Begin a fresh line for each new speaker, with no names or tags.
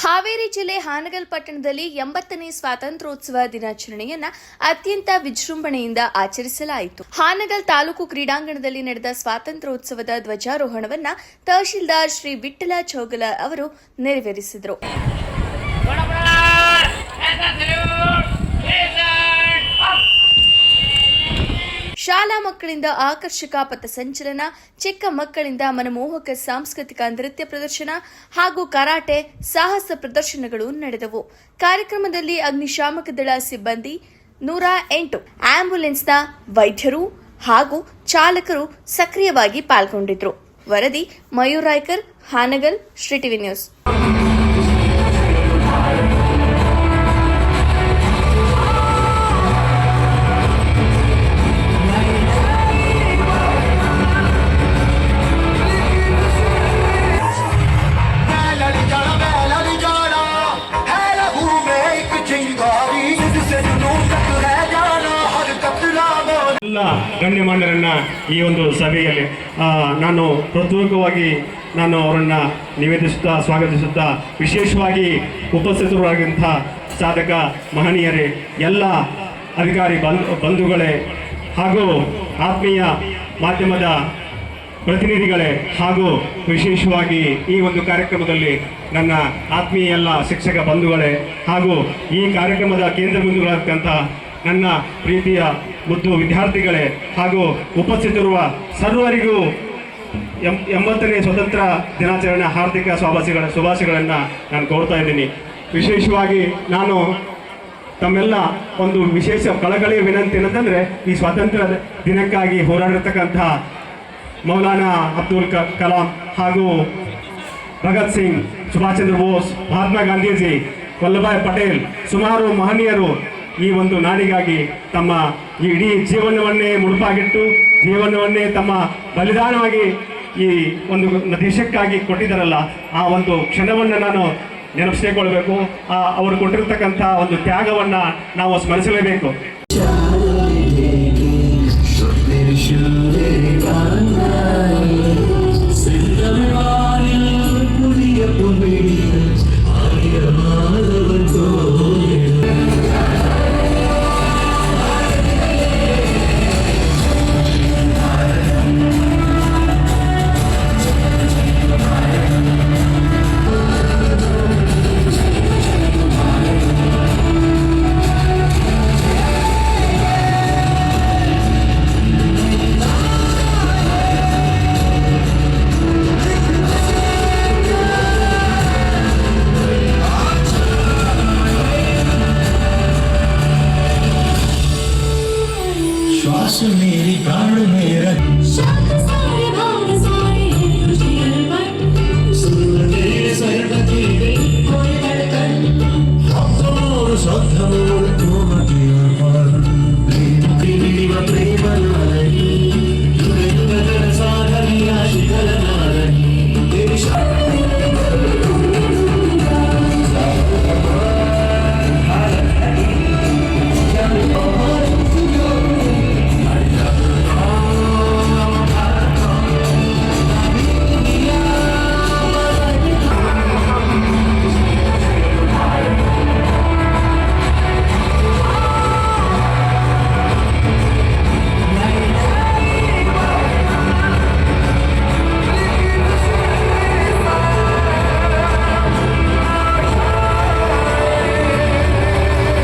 ಹಾವೇರಿ ಜಿಲ್ಲೆ ಹಾನಗಲ್ ಪಟ್ಟಣದಲ್ಲಿ 80ನೇ ಸ್ವಾತಂತ್ರ್ಯೋತ್ಸವ ದಿನಾಚರಣೆಯನ್ನ ಅತ್ಯಂತ ವಿಜೃಂಭಣೆಯಿಂದ ಆಚರಿಸಲಾಯಿತು. ಹಾನಗಲ್ ತಾಲೂಕು ಕ್ರೀಡಾಂಗಣದಲ್ಲಿ ನಡೆದ ಸ್ವಾತಂತ್ರ್ಯೋತ್ಸವದ ಧ್ವಜಾರೋಹಣವನ್ನ ತಹಶೀಲ್ದಾರ್ ಶ್ರೀ ವಿಠ್ಠಲ ಚೌಗಲ ಅವರು ನೆರವೇರಿಸಿದರು. ಶಾಲಾ ಮಕ್ಕಳಿಂದ ಆಕರ್ಷಕ ಪಥಸಂಚಲನ, ಚಿಕ್ಕ ಮಕ್ಕಳಿಂದ ಮನಮೋಹಕ ಸಾಂಸ್ಕೃತಿಕ ನೃತ್ಯ ಪ್ರದರ್ಶನ ಹಾಗೂ ಕರಾಟೆ ಸಾಹಸ ಪ್ರದರ್ಶನಗಳು ನಡೆದವು. ಕಾರ್ಯಕ್ರಮದಲ್ಲಿ ಅಗ್ನಿಶಾಮಕ ದಳ ಸಿಬ್ಬಂದಿ, 108 ಆಂಬ್ಯುಲೆನ್ಸ್ನ ವೈದ್ಯರು ಹಾಗೂ ಚಾಲಕರು ಸಕ್ರಿಯವಾಗಿ ಪಾಲ್ಗೊಂಡಿದ್ದರು. ವರದಿ ಮಯೂರ್ ರಾಯ್ಕರ್, ಹಾನಗಲ್, ಶ್ರೀ ಟಿವಿ ನ್ಯೂಸ್.
ಎಲ್ಲ ಗಣ್ಯಮಾನ್ಯರನ್ನ ಈ ಒಂದು ಸಭೆಯಲ್ಲಿ ನಾನು ಹೃತ್ಪೂರ್ವಕವಾಗಿ ಅವರನ್ನು ನಿವೇದಿಸುತ್ತಾ ಸ್ವಾಗತಿಸುತ್ತಾ, ವಿಶೇಷವಾಗಿ ಉಪಸ್ಥಿತರಾಗಿರುವಂಥ ಸಾಧಕ ಮಹನೀಯರೇ, ಎಲ್ಲ ಅಧಿಕಾರಿ ಬಂಧುಗಳೇ ಹಾಗೂ ಆತ್ಮೀಯ ಮಾಧ್ಯಮದ ಪ್ರತಿನಿಧಿಗಳೇ ಹಾಗೂ ವಿಶೇಷವಾಗಿ ಈ ಒಂದು ಕಾರ್ಯಕ್ರಮದಲ್ಲಿ ನನ್ನ ಆತ್ಮೀಯ ಎಲ್ಲ ಶಿಕ್ಷಕ ಬಂಧುಗಳೇ ಹಾಗೂ ಈ ಕಾರ್ಯಕ್ರಮದ ಕೇಂದ್ರ ಬಿಂದುಗಳಾದಂಥ ನನ್ನ ಪ್ರೀತಿಯ ಮುದ್ದು ವಿದ್ಯಾರ್ಥಿಗಳೇ ಹಾಗೂ ಉಪಸ್ಥಿತರಿರುವ ಸರ್ವರಿಗೂ 80ನೇ ಸ್ವತಂತ್ರ ದಿನಾಚರಣೆ ಹಾರ್ದಿಕ ಶುಭಾಶಯಗಳನ್ನು ನಾನು ಕೋರ್ತಾ ಇದ್ದೀನಿ. ವಿಶೇಷವಾಗಿ ನಾನು ತಮ್ಮೆಲ್ಲ ಒಂದು ವಿಶೇಷ ಕಳಕಳಿಯ ವಿನಂತಿ ಏನಂತಂದರೆ, ಈ ಸ್ವಾತಂತ್ರ್ಯ ದಿನಕ್ಕಾಗಿ ಹೋರಾಡಿರ್ತಕ್ಕಂಥ ಮೌಲಾನಾ ಅಬ್ದುಲ್ ಕಲಾಂ ಹಾಗೂ ಭಗತ್ ಸಿಂಗ್, ಸುಭಾಷ್ ಚಂದ್ರ ಬೋಸ್, ಮಹಾತ್ಮ ಗಾಂಧೀಜಿ, ವಲ್ಲಭಾಯ್ ಪಟೇಲ್, ಸುಮಾರು ಮಹನೀಯರು ಈ ಒಂದು ನಾಡಿಗಾಗಿ ತಮ್ಮ ಈ ಇಡೀ ಜೀವನವನ್ನೇ ಮುಡುಪಾಗಿಟ್ಟು, ಜೀವನವನ್ನೇ ತಮ್ಮ ಬಲಿದಾನವಾಗಿ ಈ ಒಂದು ದೇಶಕ್ಕಾಗಿ ಕೊಟ್ಟಿದ್ದಾರಲ್ಲ, ಆ ಒಂದು ಕ್ಷಣವನ್ನು ನಾನು ನೆನಪಿಸಿಕೊಳ್ಳಬೇಕು. ಅವರು ಕೊಟ್ಟಿರ್ತಕ್ಕಂಥ ಒಂದು ತ್ಯಾಗವನ್ನು ನಾವು ಸ್ಮರಿಸಲೇಬೇಕು.